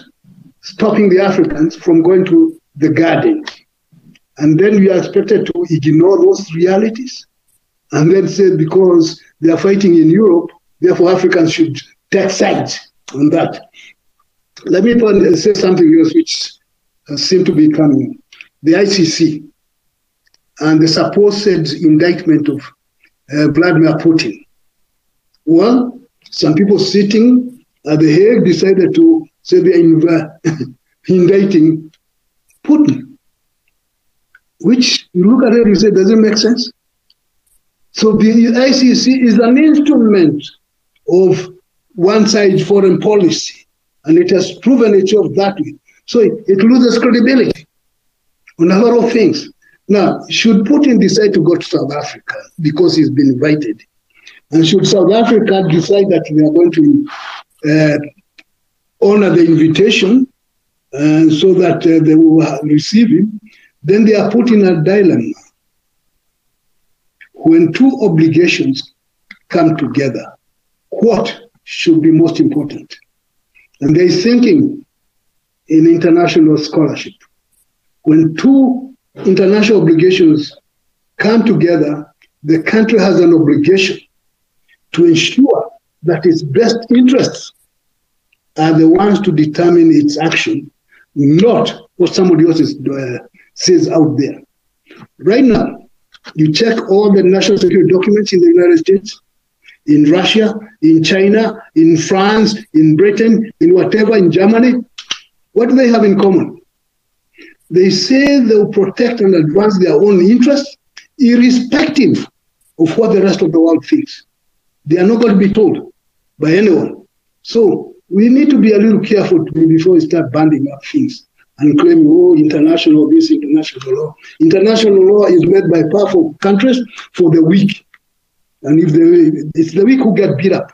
stopping the Africans from going to the garden. And then we are expected to ignore those realities and then say because they are fighting in Europe, therefore Africans should take sides on that. Let me say something else which seems to be coming. The ICC and the supposed indictment of Vladimir Putin. Well, some people sitting at The Hague decided to say they're indicting Putin, which you look at it and you say, does it make sense? So the ICC is an instrument of one side foreign policy, and it has proven itself that way. So it loses credibility on a lot of things. Now, should Putin decide to go to South Africa because he's been invited, and should South Africa decide that they are going to honor the invitation so that they will receive him, then they are put in a dilemma. When two obligations come together, what should be most important? And there is thinking in international scholarship. When two international obligations come together, the country has an obligation to ensure that its best interests are the ones to determine its action, not what somebody else says out there. Right now, you check all the national security documents in the United States, in Russia, in China, in France, in Britain, in whatever, in Germany. What do they have in common? They say they will protect and advance their own interests, irrespective of what the rest of the world thinks. They are not going to be told by anyone. So we need to be a little careful before we start banding up things and claiming, oh, international this, international law. International law is made by powerful countries for the weak. And it's the weak who get beat up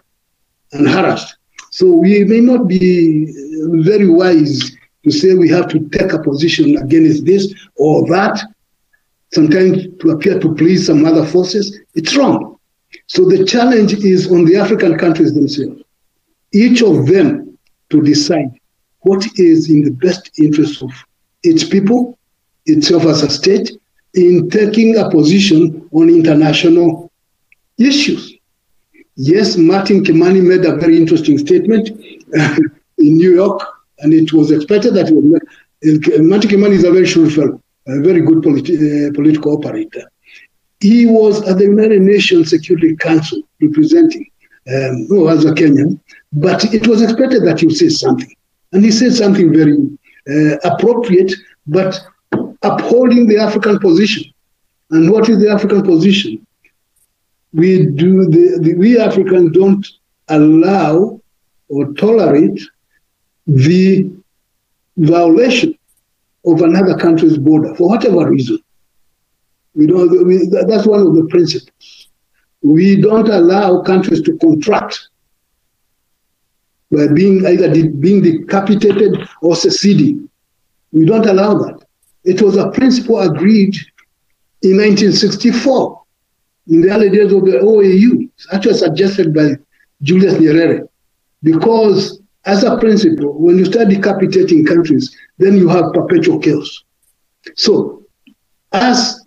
and harassed. So we may not be very wise to say we have to take a position against this or that, sometimes to appear to please some other forces. It's wrong. So the challenge is on the African countries themselves, each of them to decide what is in the best interest of its people, itself as a state, in taking a position on international issues. Yes, Martin Kimani made a very interesting statement in New York, and it was expected that he would make. Martin Kimani is a very shrewd fellow, a very good political operator. He was at the United Nations Security Council representing, as a Kenyan, but it was expected that he would say something. And he said something very appropriate, but upholding the African position. And what is the African position? We Africans don't allow or tolerate the violation of another country's border for whatever reason. That's one of the principles. We don't allow countries to contract by either being decapitated or seceding. We don't allow that. It was a principle agreed in 1964, in the early days of the OAU, actually suggested by Julius Nyerere, because as a principle, when you start decapitating countries, then you have perpetual chaos. So, as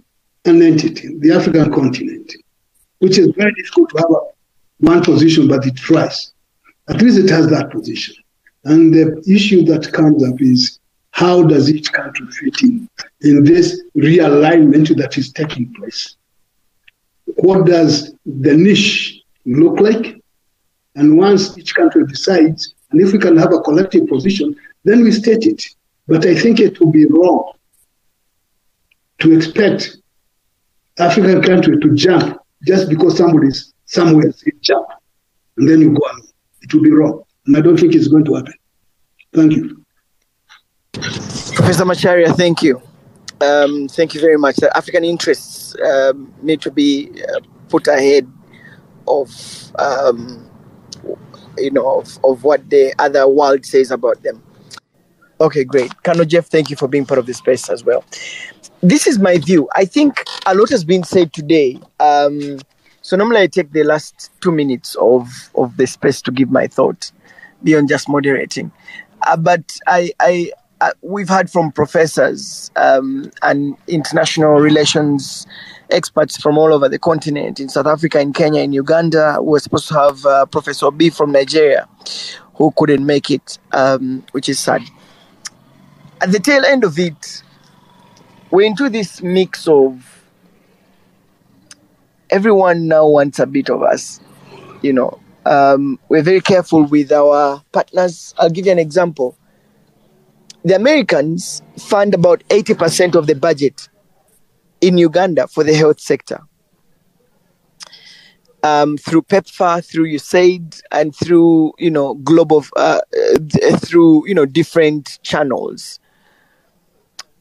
an entity, the African continent, which is very difficult to have one position, but it tries. At least it has that position. And the issue that comes up is, how does each country fit in this realignment that is taking place? What does the niche look like? And once each country decides, and if we can have a collective position, then we state it. But I think it would be wrong to expect African country to jump just because somebody's somewhere says jump, and then you go on. It will be wrong. And I don't think it's going to happen. Thank you. Professor Macharia, thank you. Thank you very much. The African interests need to be put ahead of, of what the other world says about them. Okay, great. Colonel Jeff, thank you for being part of the space as well. This is my view. I think a lot has been said today. So normally I take the last 2 minutes of the space to give my thought beyond just moderating. But we've heard from professors and international relations experts from all over the continent, in South Africa, in Kenya, in Uganda. We were supposed to have Professor B from Nigeria, who couldn't make it, which is sad. At the tail end of it, we're into this mix of everyone now wants a bit of us, We're very careful with our partners. I'll give you an example. The Americans fund about 80% of the budget in Uganda for the health sector. Through PEPFAR, through USAID, and through, global, through, different channels.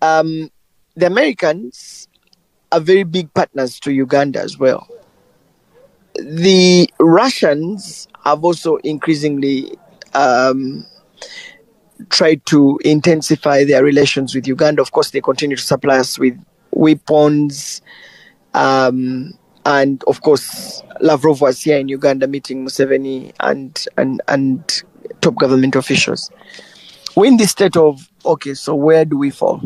The Americans are very big partners to Uganda as well. The Russians have also increasingly tried to intensify their relations with Uganda. Of course, they continue to supply us with weapons. And of course, Lavrov was here in Uganda meeting Museveni and top government officials. We're in this state of, okay, so where do we fall?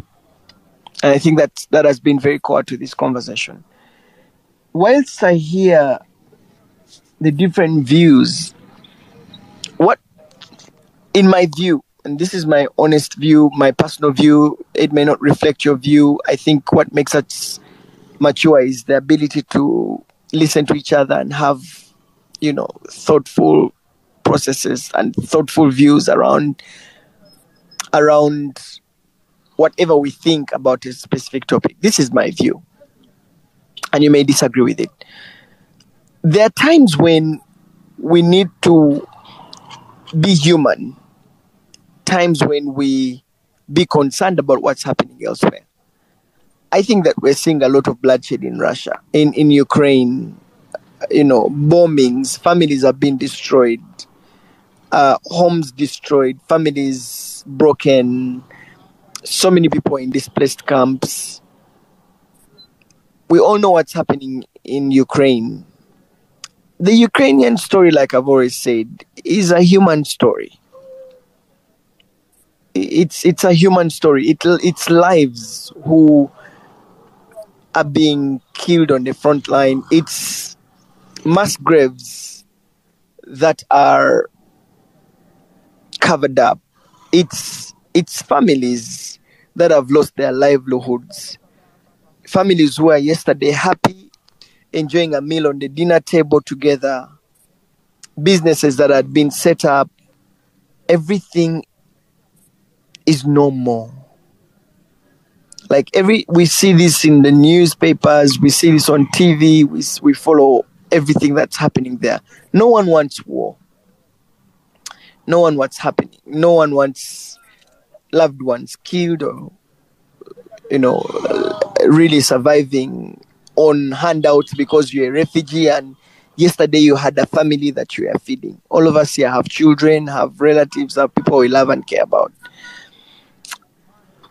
And I think that has been very core to this conversation. Whilst I hear the different views, what, in my view, and this is my honest view, my personal view, it may not reflect your view. I think what makes us mature is the ability to listen to each other and have, thoughtful processes and thoughtful views around whatever we think about a specific topic. This is my view, and you may disagree with it. There are times when we need to be human, times when we be concerned about what's happening elsewhere. I think that we're seeing a lot of bloodshed in Russia, in Ukraine, bombings, families are being destroyed, homes destroyed, families broken, so many people in displaced camps. We all know what's happening in Ukraine. The Ukrainian story, like I've always said, is a human story. It's a human story. It's lives who are being killed on the front line. It's mass graves that are covered up. It's families that have lost their livelihoods. Families who were yesterday happy, enjoying a meal on the dinner table together. Businesses that had been set up. Everything is no more. Like we see this in the newspapers, we see this on TV, we follow everything that's happening there. No one wants war. No one wants happening. No one wants loved ones killed or, really surviving on handouts because you're a refugee and yesterday you had a family that you are feeding. All of us here have children, have relatives, have people we love and care about.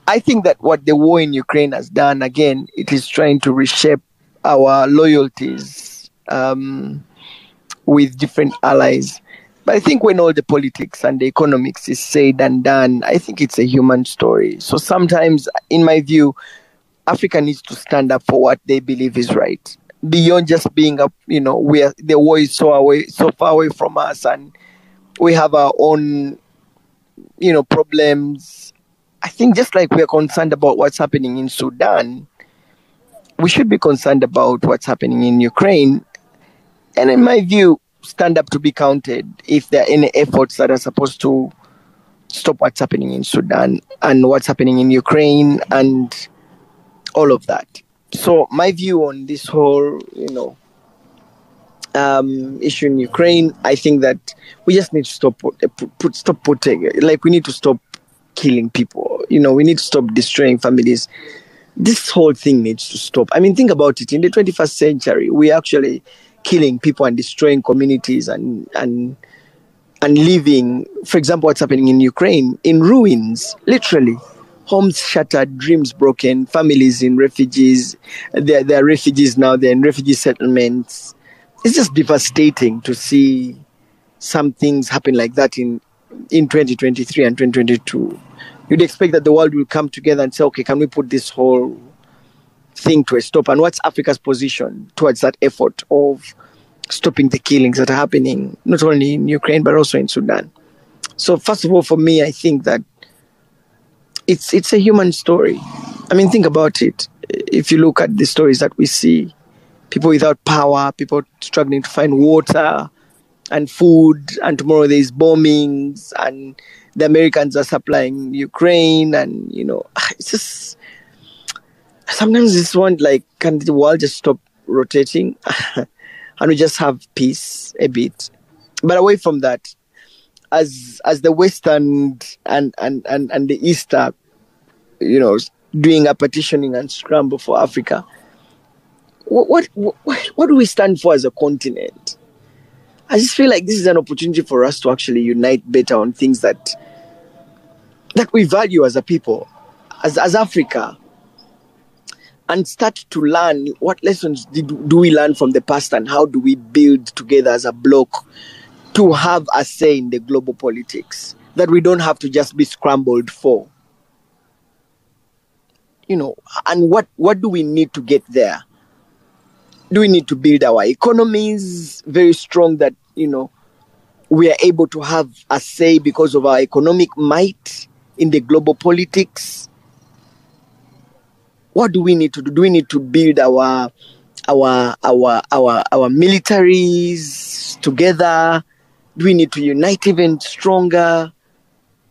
I think that what the war in Ukraine has done, again, it is trying to reshape our loyalties with different allies. But I think when all the politics and the economics is said and done, I think it's a human story. So sometimes, in my view, Africa needs to stand up for what they believe is right. Beyond just being up, where the war is so far away from us, and we have our own, problems. I think just like we're concerned about what's happening in Sudan, we should be concerned about what's happening in Ukraine. And in my view, stand up to be counted if there are any efforts that are supposed to stop what's happening in Sudan and what's happening in Ukraine and all of that. So my view on this whole, issue in Ukraine, I think that we just need to stop putting, like we need to stop killing people. We need to stop destroying families. This whole thing needs to stop. I mean, think about it. In the 21st century, we're actually killing people and destroying communities and living, for example, what's happening in Ukraine, in ruins, literally. Homes shattered, dreams broken, families in refugees. They're refugees now, they're in refugee settlements. It's just devastating to see some things happen like that in 2023 and 2022. You'd expect that the world will come together and say, okay, can we put this whole thing to a stop? And what's Africa's position towards that effort of stopping the killings that are happening, not only in Ukraine, but also in Sudan? So first of all, for me, I think that it's a human story. I mean, think about it. If you look at the stories that we see, people without power, people struggling to find water and food, and tomorrow there's bombings, and the Americans are supplying Ukraine, and it's just sometimes it's one like, can the world just stop rotating and we just have peace a bit? But away from that, as the West and the East are, doing a petitioning and scramble for Africa, what do we stand for as a continent? I just feel like this is an opportunity for us to actually unite better on things that we value as a people, as Africa, and start to learn what lessons do we learn from the past and how do we build together as a bloc to have a say in the global politics that we don't have to just be scrambled for. And what do we need to get there? Do we need to build our economies very strong that, we are able to have a say because of our economic might in the global politics? What do we need to do? Do we need to build our militaries together? Do we need to unite even stronger?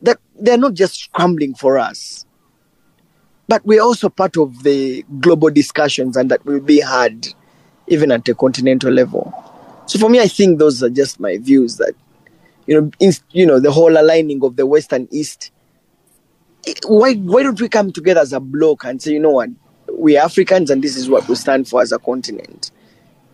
That they're not just scrambling for us, but we're also part of the global discussions, and that will be had even at a continental level. So for me, I think those are just my views that, the whole aligning of the West and East. Why don't we come together as a bloc and say, what, we're Africans and this is what we stand for as a continent?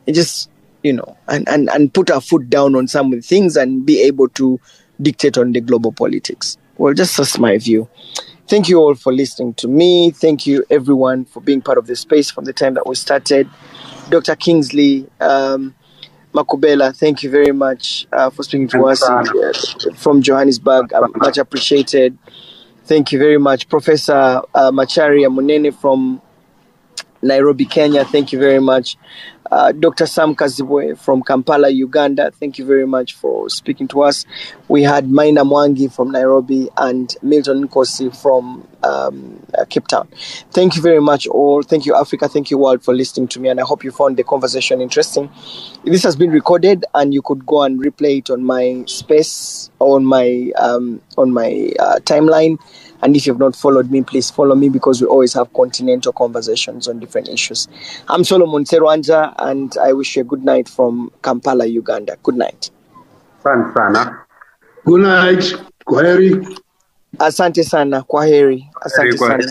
And just, and put our foot down on some of the things and be able to dictate on the global politics. Well, just that's my view. Thank you all for listening to me. Thank you, everyone, for being part of the space from the time that we started. Dr. Kingsley Makubela, thank you very much for speaking to us from Johannesburg. Much appreciated. Thank you very much. Professor Macharia Munene from Nairobi, Kenya, thank you very much. Dr. Sam Kazibwe from Kampala, Uganda, thank you very much for speaking to us. We had Maina Mwangi from Nairobi and Milton Nkosi from Cape Town. Thank you very much all. Thank you, Africa. Thank you, world, for listening to me, and I hope you found the conversation interesting. This has been recorded, and you could go and replay it on my space, on my timeline. And if you've not followed me, please follow me, because we always have continental conversations on different issues. I'm Solomon Serwanja, and I wish you a good night from Kampala, Uganda. Good night. Sana. Good night. Kwaheri. Asante sana. Kwaheri. Asante sana.